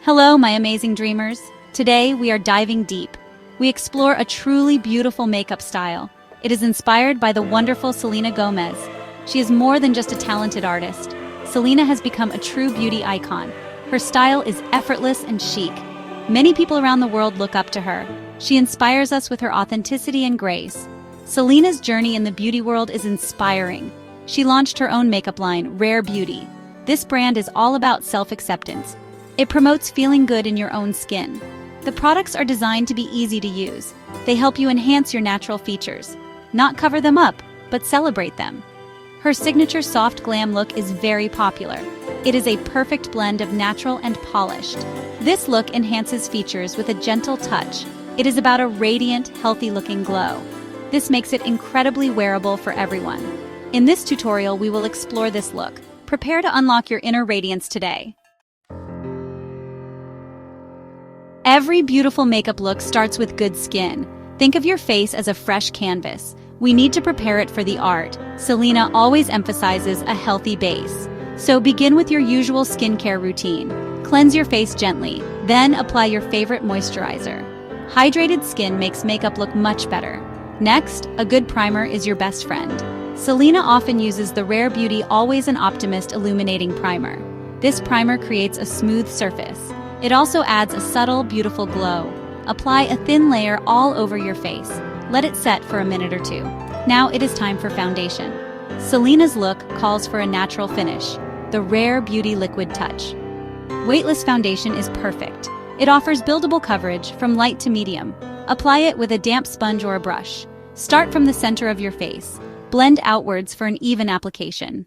Hello, my amazing dreamers. Today, we are diving deep. We explore a truly beautiful makeup style. It is inspired by the wonderful Selena Gomez. She is more than just a talented artist. Selena has become a true beauty icon. Her style is effortless and chic. Many people around the world look up to her. She inspires us with her authenticity and grace. Selena's journey in the beauty world is inspiring. She launched her own makeup line, Rare Beauty. This brand is all about self-acceptance. It promotes feeling good in your own skin. The products are designed to be easy to use. They help you enhance your natural features. Not cover them up, but celebrate them. Her signature soft glam look is very popular. It is a perfect blend of natural and polished. This look enhances features with a gentle touch. It is about a radiant, healthy-looking glow. This makes it incredibly wearable for everyone. In this tutorial, we will explore this look. Prepare to unlock your inner radiance today. Every beautiful makeup look starts with good skin. Think of your face as a fresh canvas. We need to prepare it for the art. Selena always emphasizes a healthy base. So begin with your usual skincare routine. Cleanse your face gently, then apply your favorite moisturizer. Hydrated skin makes makeup look much better. Next, a good primer is your best friend. Selena often uses the Rare Beauty Always an Optimist Illuminating Primer. This primer creates a smooth surface. It also adds a subtle, beautiful glow. Apply a thin layer all over your face. Let it set for a minute or two. Now it is time for foundation. Selena's look calls for a natural finish, the Rare Beauty Liquid Touch. Weightless foundation is perfect. It offers buildable coverage from light to medium. Apply it with a damp sponge or a brush. Start from the center of your face. Blend outwards for an even application.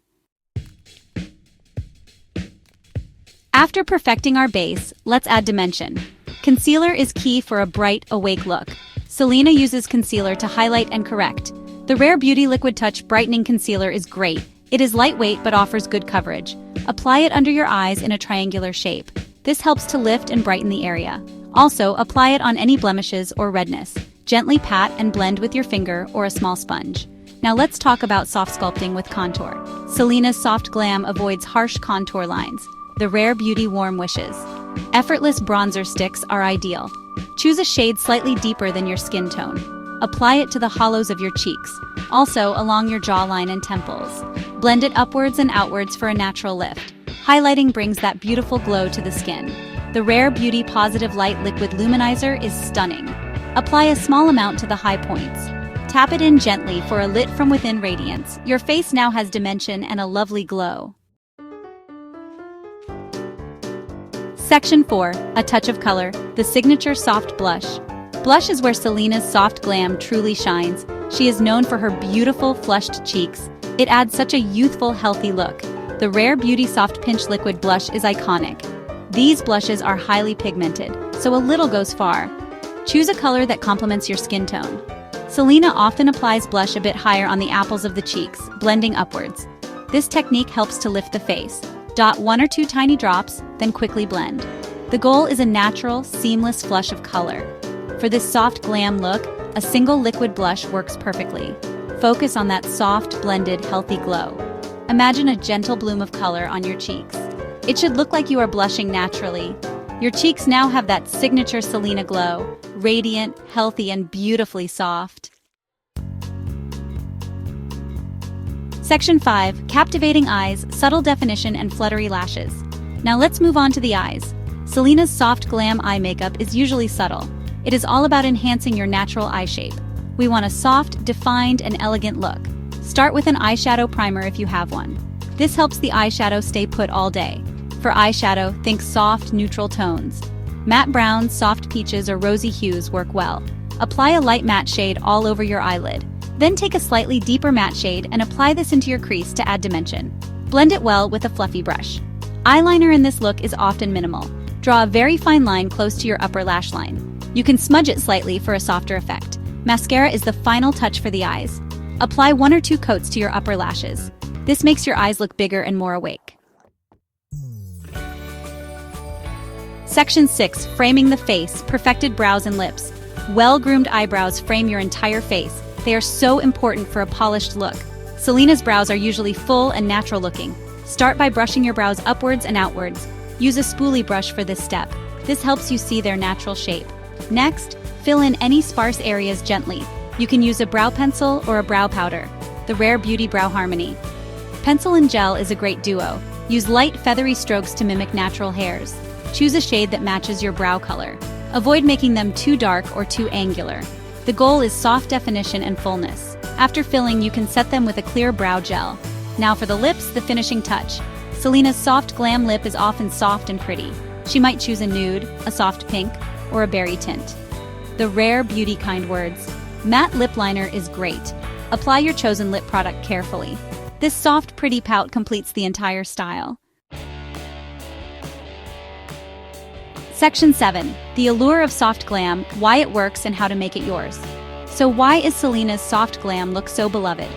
After perfecting our base, let's add dimension. Concealer is key for a bright, awake look. Selena uses concealer to highlight and correct. The Rare Beauty Liquid Touch Brightening Concealer is great. It is lightweight but offers good coverage. Apply it under your eyes in a triangular shape. This helps to lift and brighten the area. Also, apply it on any blemishes or redness. Gently pat and blend with your finger or a small sponge. Now let's talk about soft sculpting with contour. Selena's Soft Glam avoids harsh contour lines. The Rare Beauty Warm Wishes. Effortless bronzer sticks are ideal. Choose a shade slightly deeper than your skin tone. Apply it to the hollows of your cheeks, also along your jawline and temples. Blend it upwards and outwards for a natural lift. Highlighting brings that beautiful glow to the skin. The Rare Beauty Positive Light Liquid Luminizer is stunning. Apply a small amount to the high points. Tap it in gently for a lit from within radiance. Your face now has dimension and a lovely glow. Section 4. A Touch of Color, the signature soft blush. Blush is where Selena's soft glam truly shines. She is known for her beautiful, flushed cheeks. It adds such a youthful, healthy look. The Rare Beauty Soft Pinch Liquid Blush is iconic. These blushes are highly pigmented, so a little goes far. Choose a color that complements your skin tone. Selena often applies blush a bit higher on the apples of the cheeks, blending upwards. This technique helps to lift the face. Dot 1 or 2 tiny drops, then quickly blend. The goal is a natural, seamless flush of color. For this soft glam look, a single liquid blush works perfectly. Focus on that soft, blended, healthy glow. Imagine a gentle bloom of color on your cheeks. It should look like you are blushing naturally. Your cheeks now have that signature Selena glow, radiant, healthy, and beautifully soft. Section 5. Captivating eyes, subtle definition, and fluttery lashes. Now let's move on to the eyes. Selena's soft glam eye makeup is usually subtle. It is all about enhancing your natural eye shape. We want a soft, defined, and elegant look. Start with an eyeshadow primer if you have one. This helps the eyeshadow stay put all day. For eyeshadow, think soft, neutral tones. Matte browns, soft peaches, or rosy hues work well. Apply a light matte shade all over your eyelid. Then take a slightly deeper matte shade and apply this into your crease to add dimension. Blend it well with a fluffy brush. Eyeliner in this look is often minimal. Draw a very fine line close to your upper lash line. You can smudge it slightly for a softer effect. Mascara is the final touch for the eyes. Apply 1 or 2 coats to your upper lashes. This makes your eyes look bigger and more awake. Section 6. Framing the face, perfected brows and lips. Well-groomed eyebrows frame your entire face. They are so important for a polished look. Selena's brows are usually full and natural looking. Start by brushing your brows upwards and outwards. Use a spoolie brush for this step. This helps you see their natural shape. Next, fill in any sparse areas gently. You can use a brow pencil or a brow powder. The Rare Beauty Brow Harmony. Pencil and gel is a great duo. Use light, feathery strokes to mimic natural hairs. Choose a shade that matches your brow color. Avoid making them too dark or too angular. The goal is soft definition and fullness. After filling, you can set them with a clear brow gel. Now for the lips, the finishing touch. Selena's soft glam lip is often soft and pretty. She might choose a nude, a soft pink, or a berry tint. The Rare Beauty Kind Words. Matte lip liner is great. Apply your chosen lip product carefully. This soft, pretty pout completes the entire style. Section 7. The allure of soft glam, why it works and how to make it yours. So why is Selena's soft glam look so beloved?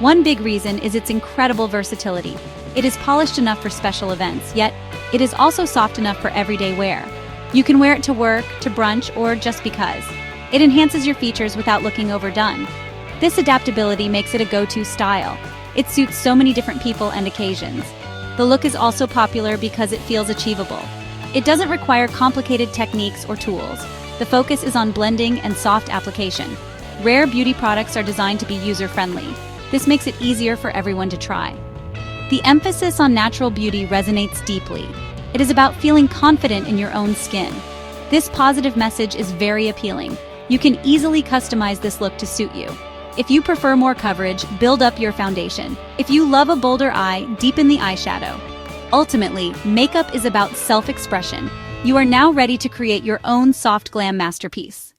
One big reason is its incredible versatility. It is polished enough for special events, yet it is also soft enough for everyday wear. You can wear it to work, to brunch, or just because. It enhances your features without looking overdone. This adaptability makes it a go-to style. It suits so many different people and occasions. The look is also popular because it feels achievable. It doesn't require complicated techniques or tools. The focus is on blending and soft application. Rare beauty products are designed to be user-friendly. This makes it easier for everyone to try. The emphasis on natural beauty resonates deeply. It is about feeling confident in your own skin. This positive message is very appealing. You can easily customize this look to suit you. If you prefer more coverage, build up your foundation. If you love a bolder eye, deepen the eyeshadow. Ultimately, makeup is about self-expression. You are now ready to create your own soft glam masterpiece.